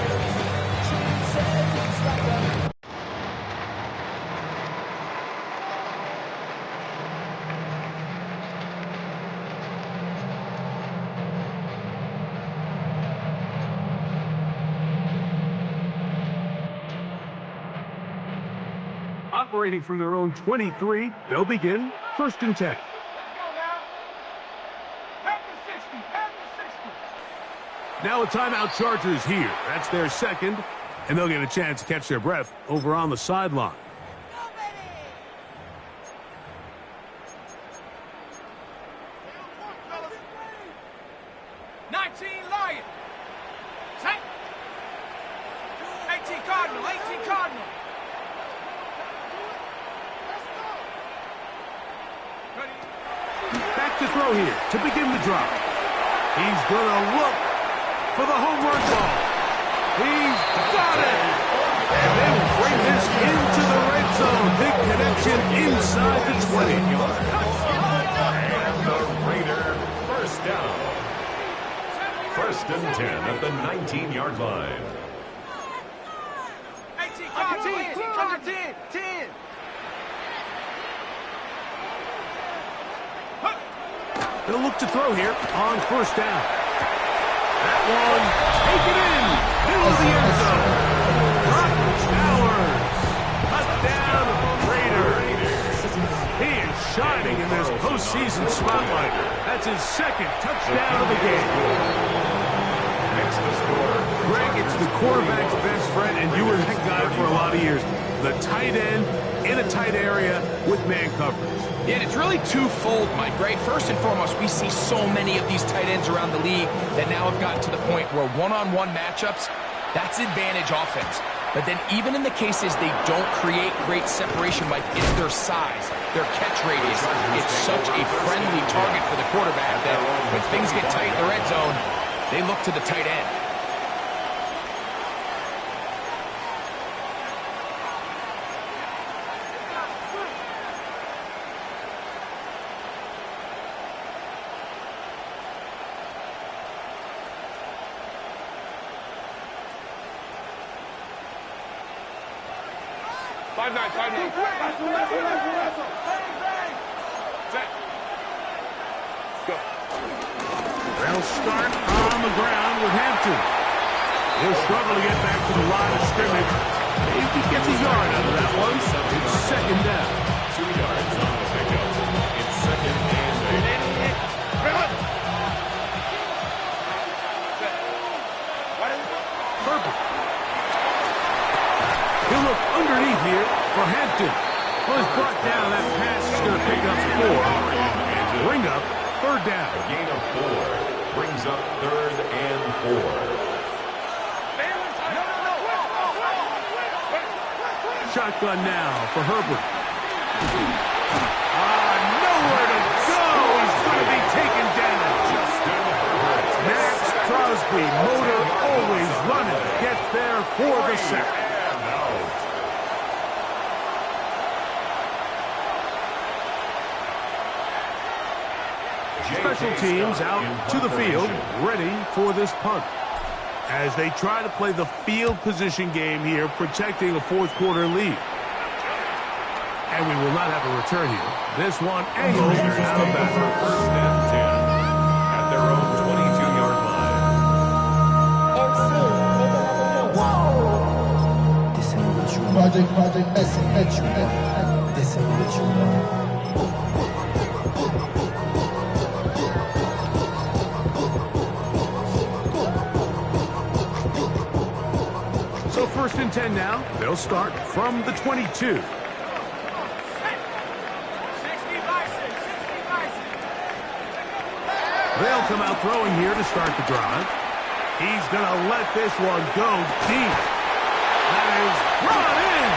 Operating from their own 23, they'll begin 1st and 10. Now a timeout, Chargers here. That's their 2nd, and they'll get a chance to catch their breath over on the sideline. Lion. 18 Cardinal. Ready? throw here to begin the drive. He's going to look for the home run ball. He's got it. And they will bring this into the red zone. Big connection inside the 20. And the Raider first down. First and 10 at the 19-yard line. 18, come on, 10, 10. They'll look to throw here on first down. That one, take it in, middle of the end zone. Brock Bowers, touchdown Raiders. He is shining in this postseason spotlight. That's his second touchdown of the game. Next to score. Greg, it's the quarterback's best friend, and you were that guy for a lot of years. The tight end in a tight area with man coverage. Yeah, and it's really twofold, Mike, right? First and foremost, we see so many of these tight ends around the league that now have gotten to the point where one-on-one matchups, that's advantage offense. But then even in the cases they don't create great separation, Mike, it's their size, their catch radius. It's such a friendly target for the quarterback that when things get tight in the red zone, they look to the tight end. Five nine. Set. Go. They'll start on the ground with Hampton. He'll struggle to get back to the line of scrimmage. Maybe he gets a yard out of that one. It's second down. 2 yards on the pickup. It's second and 8. Perfect. He'll look underneath here for Hampton. Well, he's brought down. That pass is going to pick up 4. Bring up third down. A gain of 4 brings up third and 4. Shotgun now for Herbert. Nowhere to go. He's going to be taken down. Justin Herbert. Max Crosby, motor always running, gets there for the sack. And out. Special teams out to the field, ready for this punt. As they try to play the field position game here, protecting a fourth quarter lead. And we will not have a return here. This one angled out of bounds. First and 10 at their own 22-yard line. This ain't what you want. Project S, this ain't what you want. So first and 10 now. They'll start from the 22. They'll come out throwing here to start the drive. He's going to let this one go deep. That is brought in.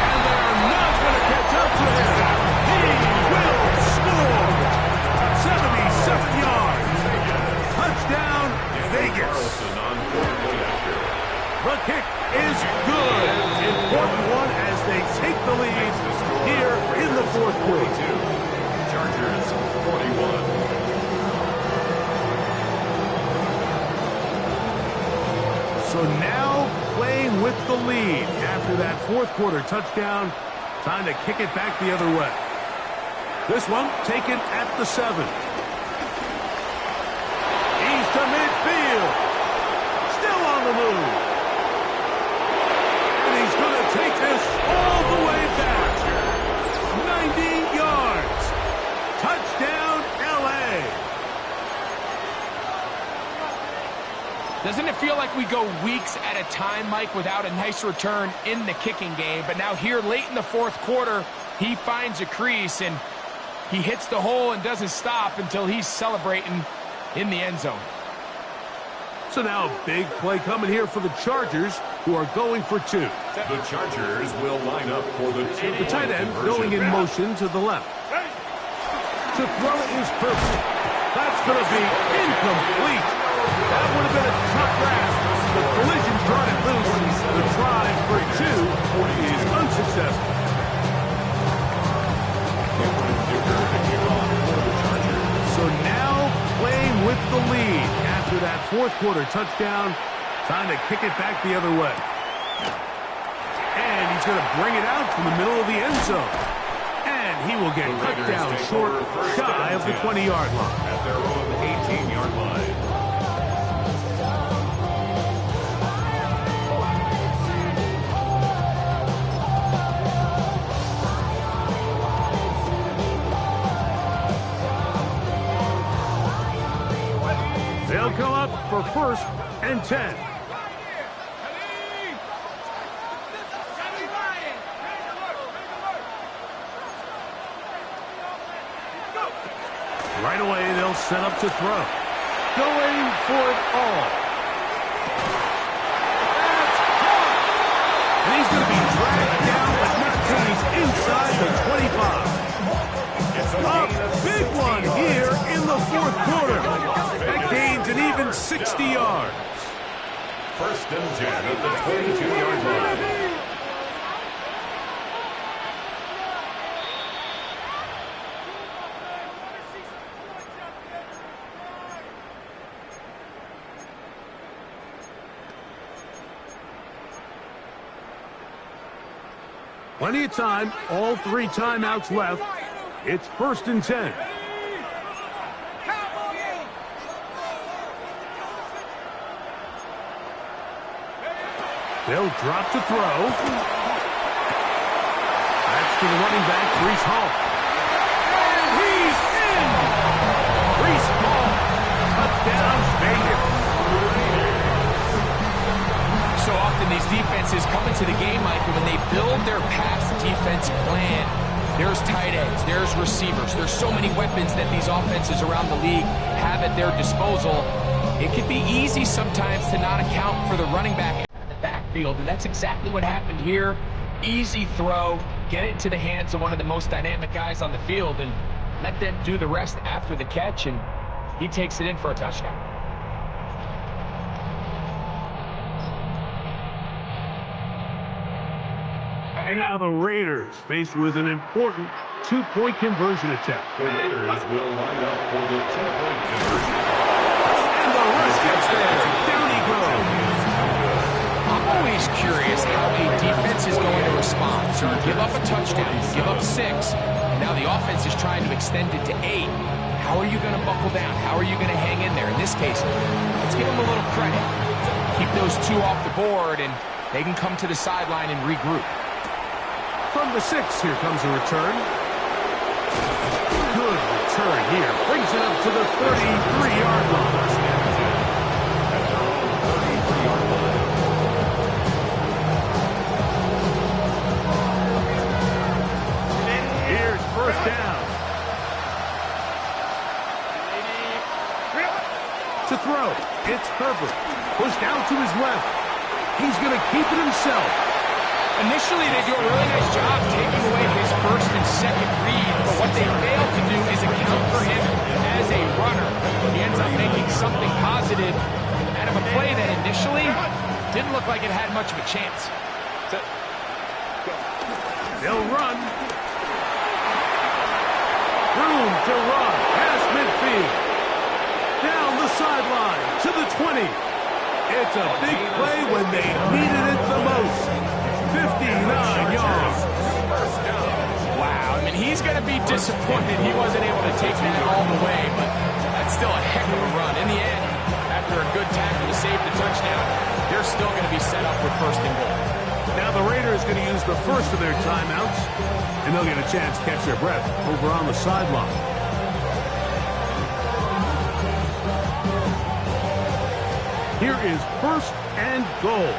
And they're not going to catch up to him. He will score. 77 yards. Touchdown, Vegas. The kick is good. Important one as they take the lead here in the fourth quarter. Chargers 41. So now playing with the lead after that fourth quarter touchdown. Time to kick it back the other way. This one taken at the 7. He's to midfield. Still on the move. And he's going to take this all the way back. 90 yards. Touchdown, LA. Doesn't it feel like we go weeks at a time, Mike, without a nice return in the kicking game? But now here late in the fourth quarter, he finds a crease and he hits the hole and doesn't stop until he's celebrating in the end zone. So now a big play coming here for the Chargers, who are going for 2. The Chargers will line up for the 2-point The tight end conversion. going in motion to the left. to throw is perfect. That's going to be incomplete. That would have been a tough grasp. The collision brought it loose. The try for 2 is unsuccessful. So now playing with the lead after that fourth quarter touchdown. Time to kick it back the other way. And he's going to bring it out from the middle of the end zone. And he will get cut down short, shy of the 20-yard line. At their own 18-yard line. They'll come up for 1st and 10. Right away, they'll set up to throw. Going for it all. That's caught! And he's going to be dragged down, but not till he's inside the 25. A big one here in the fourth quarter. That gains an even 60 yards. 1st and 10 at the 22-yard line. Plenty of time, all 3 timeouts left. It's 1st and 10. They'll drop to throw. That's to the running back, Breece Hall. And he's in! Breece Hall, touchdown, Vegas. So often these defenses come into the game, Mike, and when they build their pass defense plan, there's tight ends, there's receivers, there's so many weapons that these offenses around the league have at their disposal. It could be easy sometimes to not account for the running back in the backfield, and that's exactly what happened here. Easy throw, get it into the hands of one of the most dynamic guys on the field, and let them do the rest after the catch, and he takes it in for a touchdown. And now the Raiders faced with an important 2-point conversion attempt. The Raiders will line up for the 2-point conversion. And the rush gets there. Down he goes. I'm always curious how a defense is going to respond. So you give up a touchdown, you give up 6, and now the offense is trying to extend it to 8. How are you going to buckle down? How are you going to hang in there? In this case, let's give them a little credit. Keep those 2 off the board, and they can come to the sideline and regroup. From the 6, here comes a return. Good return here. Brings it up to the 33-yard line. Here's 1st down. To throw. It's Herbert. Pushed out to his left. He's going to keep it himself. Initially, they do a really nice job taking away his 1st and 2nd read, but what they fail to do is account for him as a runner. He ends up making something positive out of a play that initially didn't look like it had much of a chance. They'll run. Room to run. Past midfield. Down the sideline to the 20. It's a big play when they needed it the most. 59 yards. Wow, I mean, he's going to be disappointed he wasn't able to take that all the way, but that's still a heck of a run. In the end, after a good tackle to save the touchdown, they're still going to be set up with 1st and goal. Now the Raiders going to use the first of their timeouts, and they'll get a chance to catch their breath over on the sideline. Here is 1st and goal.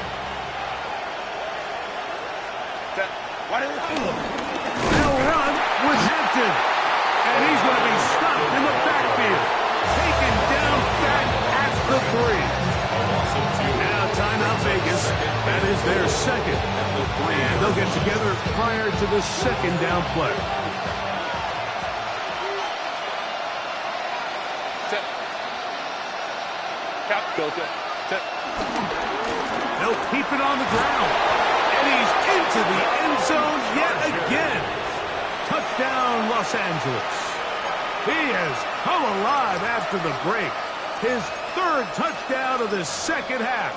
They'll run with Hampton. And he's going to be stopped in the backfield. Taken down back at the 3. Now timeout Vegas. That is their 2nd. And they'll get together prior to the 2nd down play. They'll keep it on the ground. And he's into the end zone yet again. Touchdown, Los Angeles. He has come alive after the break. His third touchdown of the second half.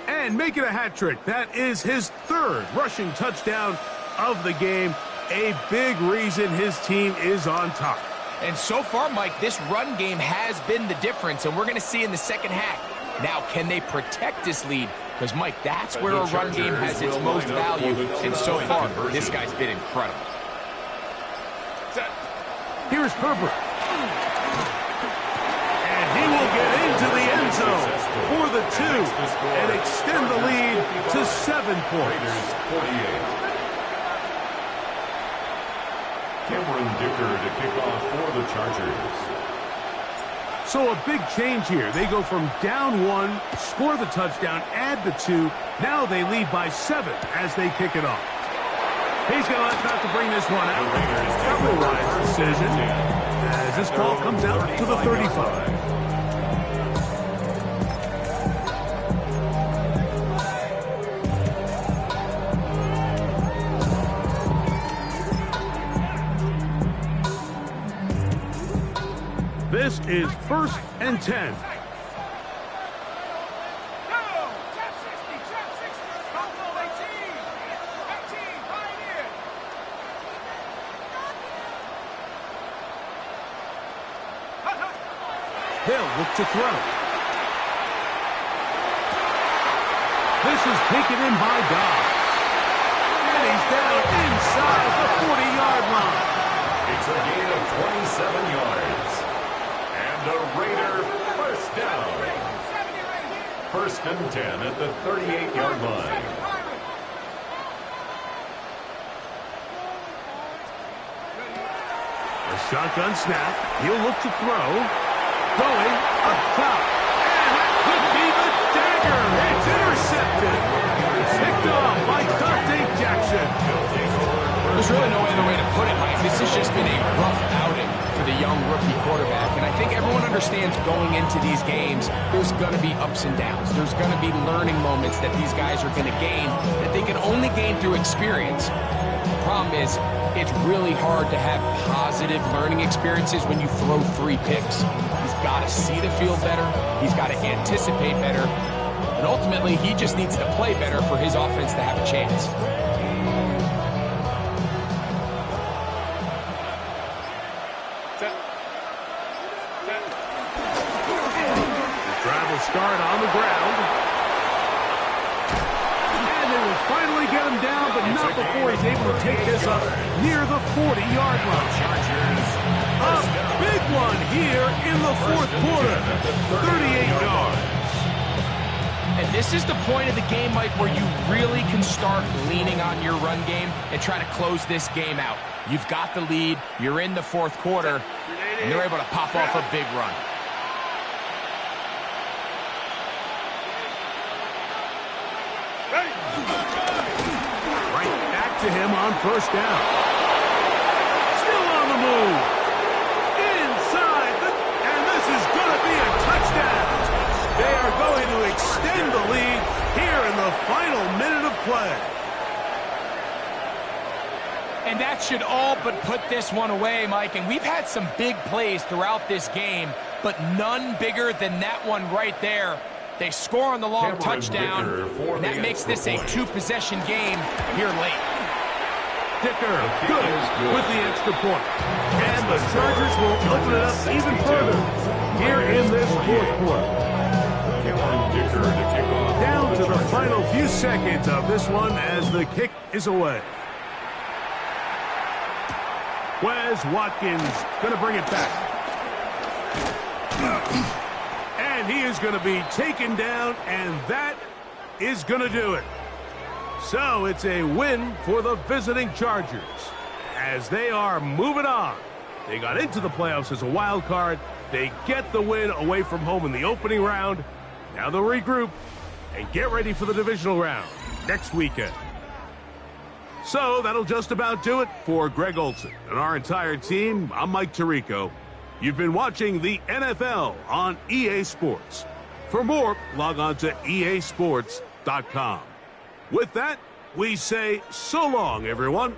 And making a hat trick. That is his third rushing touchdown of the game. A big reason his team is on top. And so far, Mike, this run game has been the difference, and we're going to see in the second half. Now, can they protect this lead? Because, Mike, that's where a run game has its most value, and so far, this guy's been incredible. Here's Herbert. And he will get into the end zone for the 2 and extend the lead to 7 points. Cameron Dicker to kick off for the Chargers. So a big change here. They go from down 1, score the touchdown, add the 2. Now they lead by 7 as they kick it off. He's going to let out to bring this one out. Probably a wise decision as this ball comes out to the 35. This is 1st and 10. They'll look to throw. This is taken in by Dobbs. And he's down inside the 40-yard line. It's a gain of 27 yards. And the Raider first down. 1st and 10 at the 38-yard line. A shotgun snap. He'll look to throw. Going up top. And that could be the dagger. It's intercepted. Picked off by Dante Jackson. There's really no other way to put it, Mike. This has just been a rough outing for the young rookie quarterback. And I think everyone understands going into these games, there's going to be ups and downs. There's going to be learning moments that these guys are going to gain that they can only gain through experience. The problem is, it's really hard to have positive learning experiences when you throw 3 picks. He's got to see the field better. He's got to anticipate better. And ultimately, he just needs to play better for his offense to have a chance. Start on the ground. And they will finally get him down, but not before he's able to take this up near the 40-yard line. A big one here in the 4th quarter. 38 yards. And this is the point of the game, Mike, where you really can start leaning on your run game and try to close this game out. You've got the lead, you're in the 4th quarter, and they're able to pop off a big run. To him on 1st down. Still on the move. Inside. And this is going to be a touchdown. They are going to extend the lead here in the final minute of play. And that should all but put this one away, Mike. And we've had some big plays throughout this game, but none bigger than that one right there. They score on the long touchdown, and that makes this a 2-possession game here late. Dicker, good with the extra point. And the Chargers will open it up even further here in this 4th quarter. Down to the final few seconds of this one as the kick is away. Wes Watkins going to bring it back. And he is going to be taken down, and that is going to do it. So it's a win for the visiting Chargers as they are moving on. They got into the playoffs as a wild card. They get the win away from home in the opening round. Now they'll regroup and get ready for the divisional round next weekend. So that'll just about do it for Greg Olson and our entire team. I'm Mike Tirico. You've been watching the NFL on EA Sports. For more, log on to easports.com. With that, we say so long, everyone.